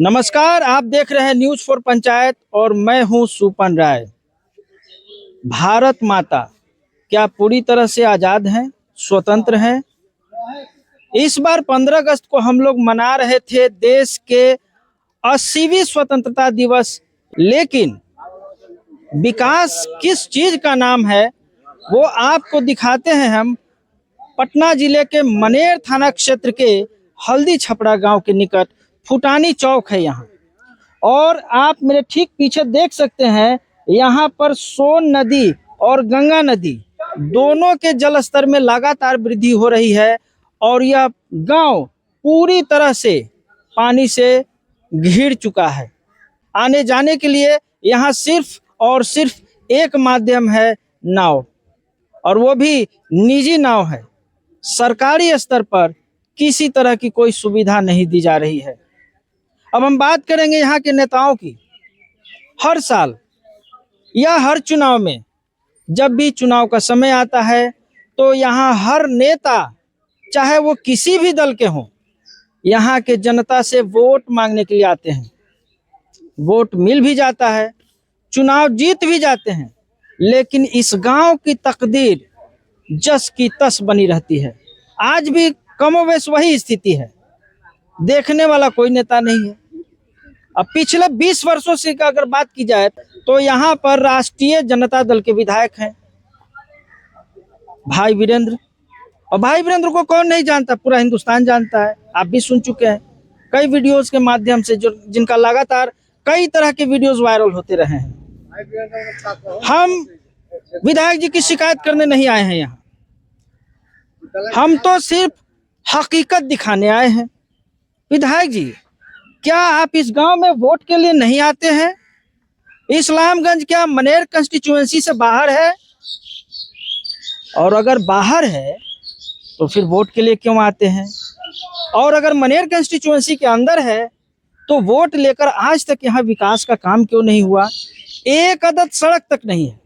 नमस्कार, आप देख रहे हैं न्यूज फॉर पंचायत और मैं हूं सुपन राय। भारत माता क्या पूरी तरह से आज़ाद हैं, स्वतंत्र हैं? इस बार 15 अगस्त को हम लोग मना रहे थे देश के 80वीं स्वतंत्रता दिवस, लेकिन विकास किस चीज का नाम है वो आपको दिखाते हैं। हम पटना जिले के मनेर थाना क्षेत्र के हल्दी छपड़ा गांव के निकट फुटानी चौक है यहाँ, और आप मेरे ठीक पीछे देख सकते हैं यहाँ पर सोन नदी और गंगा नदी दोनों के जलस्तर में लगातार वृद्धि हो रही है और यह गांव पूरी तरह से पानी से घिर चुका है। आने जाने के लिए यहाँ सिर्फ और सिर्फ एक माध्यम है, नाव, और वो भी निजी नाव है। सरकारी स्तर पर किसी तरह की कोई सुविधा नहीं दी जा रही है। अब हम बात करेंगे यहाँ के नेताओं की। हर साल या हर चुनाव में, जब भी चुनाव का समय आता है तो यहाँ हर नेता, चाहे वो किसी भी दल के हों, यहाँ के जनता से वोट मांगने के लिए आते हैं। वोट मिल भी जाता है, चुनाव जीत भी जाते हैं, लेकिन इस गांव की तकदीर जस की तस बनी रहती है। आज भी कमोवेश वही स्थिति है, देखने वाला कोई नेता नहीं है। अब पिछले 20 वर्षों से अगर बात की जाए तो यहाँ पर राष्ट्रीय जनता दल के विधायक हैं भाई वीरेंद्र, और भाई वीरेंद्र को कौन नहीं जानता, पूरा हिंदुस्तान जानता है। आप भी सुन चुके हैं कई वीडियोस के माध्यम से, जो जिनका लगातार कई तरह के वीडियोस वायरल होते रहे हैं। हम विधायक जी की शिकायत करने नहीं आए हैं यहाँ, हम तो सिर्फ हकीकत दिखाने आए हैं। विधायक जी, क्या आप इस गांव में वोट के लिए नहीं आते हैं? इस्लामगंज क्या मनेर कंस्टिट्यूएंसी से बाहर है? और अगर बाहर है तो फिर वोट के लिए क्यों आते हैं? और अगर मनेर कंस्टिट्यूएंसी के अंदर है तो वोट लेकर आज तक यहाँ विकास का काम क्यों नहीं हुआ? एक अदद सड़क तक नहीं है,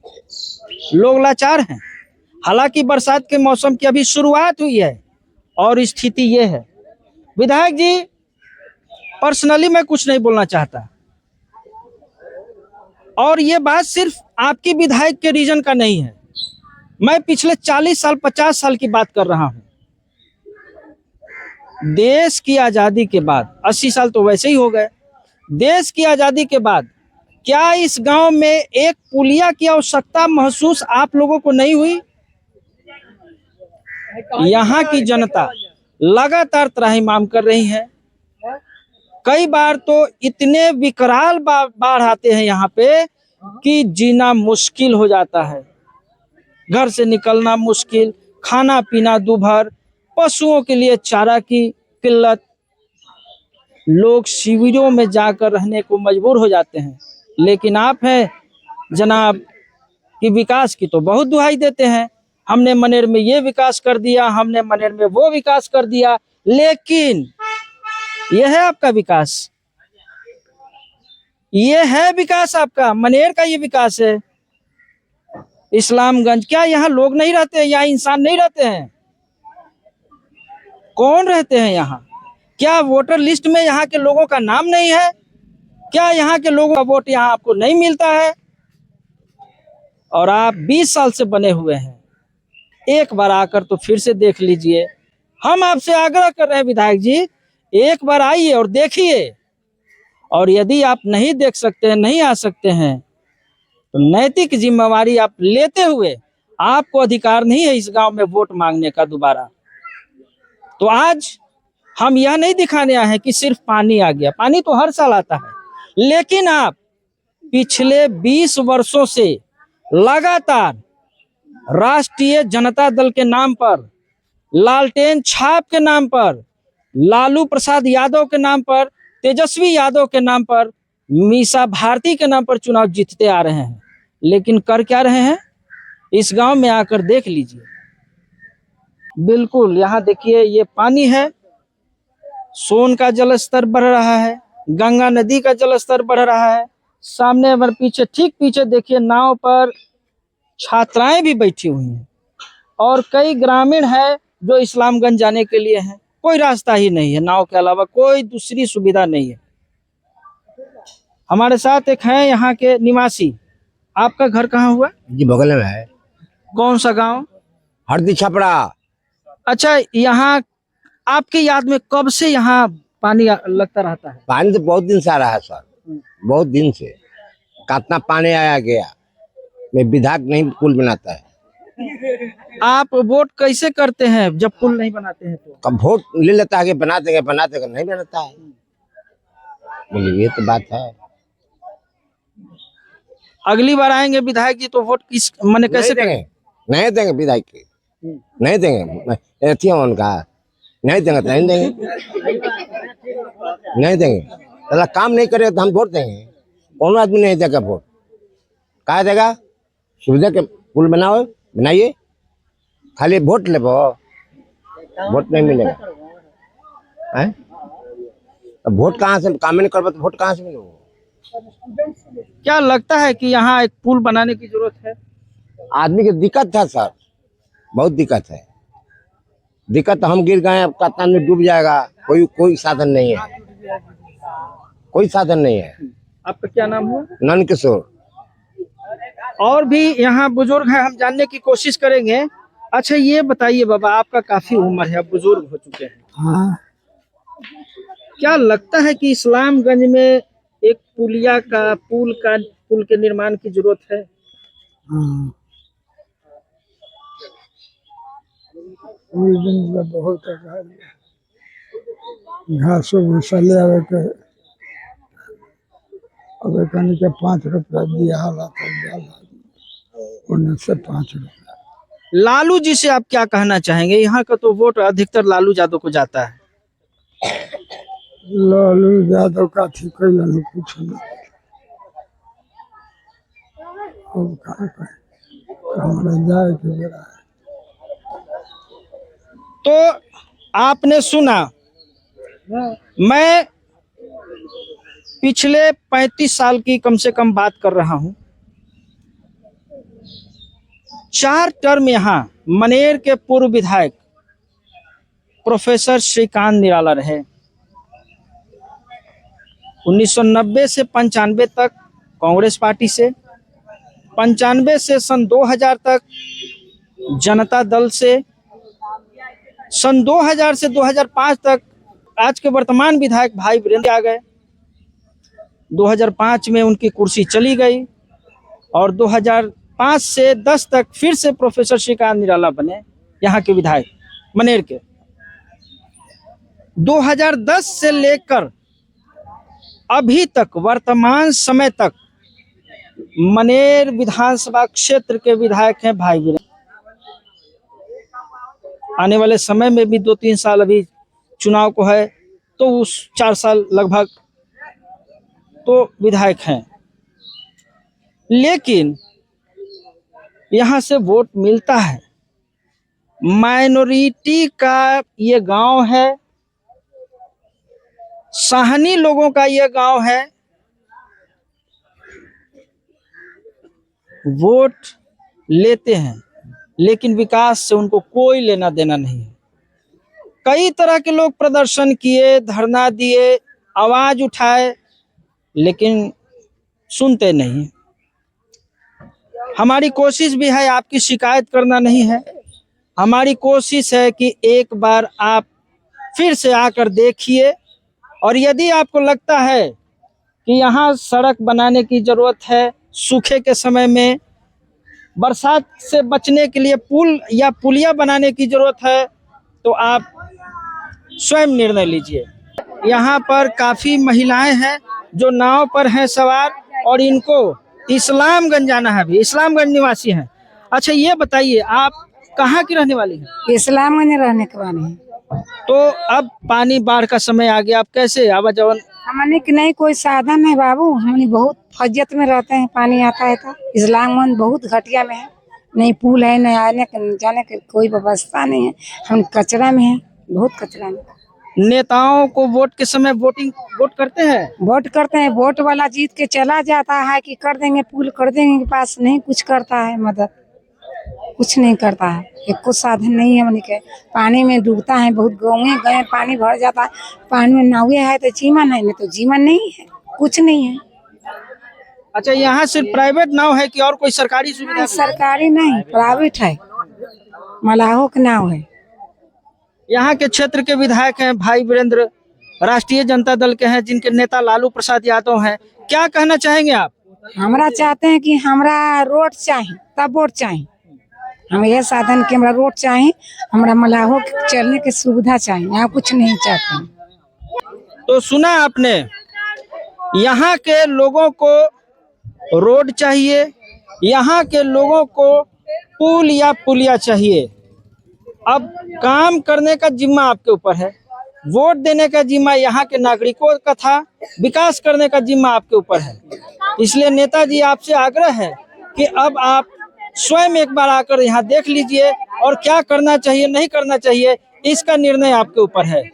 लोग लाचार हैं। हालांकि बरसात के मौसम की अभी शुरुआत हुई है और स्थिति ये है। विधायक जी, पर्सनली मैं कुछ नहीं बोलना चाहता, और ये बात सिर्फ आपकी विधायक के रीजन का नहीं है। मैं पिछले 40 साल 50 साल की बात कर रहा हूं। देश की आजादी के बाद, 80 साल तो वैसे ही हो गए, देश की आजादी के बाद क्या इस गांव में एक पुलिया की आवश्यकता महसूस आप लोगों को नहीं हुई? यहाँ की जनता लगातार त्राहिमाम कर रही है। कई बार तो इतने विकराल बाढ़ आते हैं यहाँ पे कि जीना मुश्किल हो जाता है, घर से निकलना मुश्किल, खाना पीना दूभर, पशुओं के लिए चारा की किल्लत, लोग शिविरों में जाकर रहने को मजबूर हो जाते हैं। लेकिन आप हैं जनाब कि विकास की तो बहुत दुहाई देते हैं, हमने मनेर में ये विकास कर दिया, हमने मनेर में वो विकास कर दिया, लेकिन यह है आपका विकास? ये है विकास आपका? मनेर का ये विकास है? इस्लामगंज, क्या यहाँ लोग नहीं रहते हैं? यहाँ इंसान नहीं रहते हैं? कौन रहते हैं यहाँ? क्या वोटर लिस्ट में यहाँ के लोगों का नाम नहीं है? क्या यहाँ के लोगों का वोट यहाँ आपको नहीं मिलता है? और आप 20 साल से बने हुए हैं, एक बार आकर तो फिर से देख लीजिए। हम आपसे आग्रह कर रहे हैं विधायक जी, एक बार आइए और देखिए, और यदि आप नहीं देख सकते हैं, नहीं आ सकते हैं, तो नैतिक जिम्मेवारी आप लेते हुए, आपको अधिकार नहीं है इस गांव में वोट मांगने का दोबारा। तो आज हम यह नहीं दिखाने आए हैं कि सिर्फ पानी आ गया, पानी तो हर साल आता है, लेकिन आप पिछले 20 वर्षों से लगातार राष्ट्रीय जनता दल के नाम पर, लालटेन छाप के नाम पर, लालू प्रसाद यादव के नाम पर, तेजस्वी यादव के नाम पर, मीसा भारती के नाम पर चुनाव जीतते आ रहे हैं। लेकिन कर क्या रहे हैं? इस गांव में आकर देख लीजिए, बिल्कुल यहाँ देखिए, ये पानी है, सोन का जलस्तर बढ़ रहा है, गंगा नदी का जलस्तर बढ़ रहा है। सामने अगर पीछे, ठीक पीछे देखिए, नाव पर छात्राएं भी बैठी हुई हैं, और कई ग्रामीण है जो इस्लामगंज जाने के लिए हैं। कोई रास्ता ही नहीं है, नाव के अलावा कोई दूसरी सुविधा नहीं है। हमारे साथ एक हैं यहाँ के निवासी। आपका घर कहाँ हुआ? जी बगल में है, कौन सा गांव? हरदी छपरा। अच्छा, यहाँ आपकी याद में कब से यहाँ पानी लगता रहता है? पानी तो बहुत दिन से आ रहा है सर, बहुत दिन से। कितना पानी आया गया, मैं विधायक नहीं पुल बनाता है। आप वोट कैसे करते हैं जब पुल नहीं बनाते हैं तो? कब वोट ले लेता है कि बना देगा, नहीं बनाता है। बोलिए, ये तो बात है। अगली बार आएंगे विधायक जी तो वोट किस मैंने कैसे नहीं देंगे, नहीं देंगे विधायक के, नहीं देंगे। एथी उनका नहीं देंगे तो नहीं देंगे, नहीं देंगे। अगर काम नहीं करे तो हम वोट देंगे। कौन आदमी नहीं देगा वोट? कहा देगा? सुविधा के पुल बनाओ, बनाइए, खाली वोट ले, वोट नहीं मिलेगा। हैं? अब वोट कहाँ से, काम नहीं करबो तो वोट कहाँ से मिलेगा? क्या लगता है कि यहाँ एक पुल बनाने की जरूरत है? आदमी की दिक्कत था सर, बहुत दिक्कत है। दिक्कत हम गिर गए, अब कितना में डूब जाएगा। कोई साधन नहीं है, कोई साधन नहीं है। आपका क्या नाम है? नंद किशोर। और भी यहाँ बुजुर्ग हैं, हम जानने की कोशिश करेंगे। अच्छा ये बताइए बाबा, आपका काफी उम्र है, अब बुजुर्ग हो चुके हैं। हाँ, क्या लगता है कि इस्लामगंज में एक पुल के निर्माण की जरूरत है? हाँ। पुल बन गया, बहुत घासो भूसा ले आवे के, अब कहने के 5 रुपया दिया हाला तो 5 रुपया। लालू जी से आप क्या कहना चाहेंगे? यहाँ का तो वोट अधिकतर लालू यादव को जाता है। लालू यादव का थी कैलन कुछ नहीं, अब कहाँ कहें, हमारा जाए के बेरा है। तो आपने सुना, मैं पिछले 35 साल की कम से कम बात कर रहा हूं। 4 टर्म यहाँ मनेर के पूर्व विधायक प्रोफेसर श्रीकांत निराला रहे। 1990 से 95 तक कांग्रेस पार्टी से, 95 से सन 2000 तक जनता दल से, सन 2000 से 2005 तक आज के वर्तमान विधायक भाई वीरेंद्र आ गए। 2005 में उनकी कुर्सी चली गई और 2005 से 10 तक फिर से प्रोफेसर श्रीकांत निराला बने यहाँ के विधायक मनेर के। 2010 से लेकर अभी तक वर्तमान समय तक मनेर विधानसभा क्षेत्र के विधायक हैं भाई वीरेंद्र। आने वाले समय में भी 2-3 साल अभी चुनाव को है, तो उस 4 साल लगभग तो विधायक हैं। लेकिन यहाँ से वोट मिलता है, माइनॉरिटी का ये गांव है, साहनी लोगों का ये गांव है। वोट लेते हैं लेकिन विकास से उनको कोई लेना देना नहीं है। कई तरह के लोग प्रदर्शन किए, धरना दिए, आवाज उठाए, लेकिन सुनते नहीं। हमारी कोशिश भी है, आपकी शिकायत करना नहीं है, हमारी कोशिश है कि एक बार आप फिर से आकर देखिए, और यदि आपको लगता है कि यहाँ सड़क बनाने की जरूरत है, सूखे के समय में बरसात से बचने के लिए पुल या पुलिया बनाने की जरूरत है, तो आप स्वयं निर्णय लीजिए। यहाँ पर काफी महिलाएं हैं जो नाव पर हैं सवार, और इनको इस्लामगंज जाना है, भी इस्लामगंज निवासी हैं। अच्छा ये बताइए, आप कहाँ की रहने वाली हैं? इस्लामगंज रहने के वाले हैं। तो अब पानी बाढ़ का समय आ गया, अब कैसे आवाजावन? हमने कि नहीं कोई साधन है बाबू, हमने बहुत फज्जत में रहते हैं। पानी आता है तो इस्लामगंज बहुत घटिया में है, नहीं पुल है, नहीं आने जाने की कोई व्यवस्था नहीं है। हम कचरा में है, बहुत कचरा में। नेताओं को वोट के समय वोट करते हैं, वोट वाला जीत के चला जाता है कि कर देंगे पुल, कर देंगे, के पास नहीं कुछ करता है, मदद कुछ नहीं करता है। एक कुछ साधन नहीं है, हमने के पानी में डूबता है, बहुत गाँव गए पानी भर जाता है, पानी में नावे है तो जीवन है, नहीं तो जीवन नहीं है, कुछ नहीं है। अच्छा, यहाँ सिर्फ प्राइवेट नाव है कि और कोई सरकारी सुविधा नहीं, भी है? सरकारी नहीं, प्राइवेट है, मलाहों के नाव है। यहाँ के क्षेत्र के विधायक हैं भाई वीरेंद्र, राष्ट्रीय जनता दल के हैं, जिनके नेता लालू प्रसाद यादव हैं। क्या कहना चाहेंगे आप? हमरा चाहते हैं कि हमरा रोड चाहिए, तब वोट चाहिए। हम ये साधन के हमरा रोड चाहिए, हमरा मलाहों के चलने की सुविधा चाहिए, यहाँ कुछ नहीं चाहते हैं। तो सुना आपने, यहाँ के लोगों को रोड चाहिए, यहाँ के लोगों को पुल या पुलिया चाहिए। अब काम करने का जिम्मा आपके ऊपर है, वोट देने का जिम्मा यहाँ के नागरिकों का था, विकास करने का जिम्मा आपके ऊपर है। इसलिए नेताजी आपसे आग्रह है कि अब आप स्वयं एक बार आकर यहाँ देख लीजिए और क्या करना चाहिए नहीं करना चाहिए, इसका निर्णय आपके ऊपर है।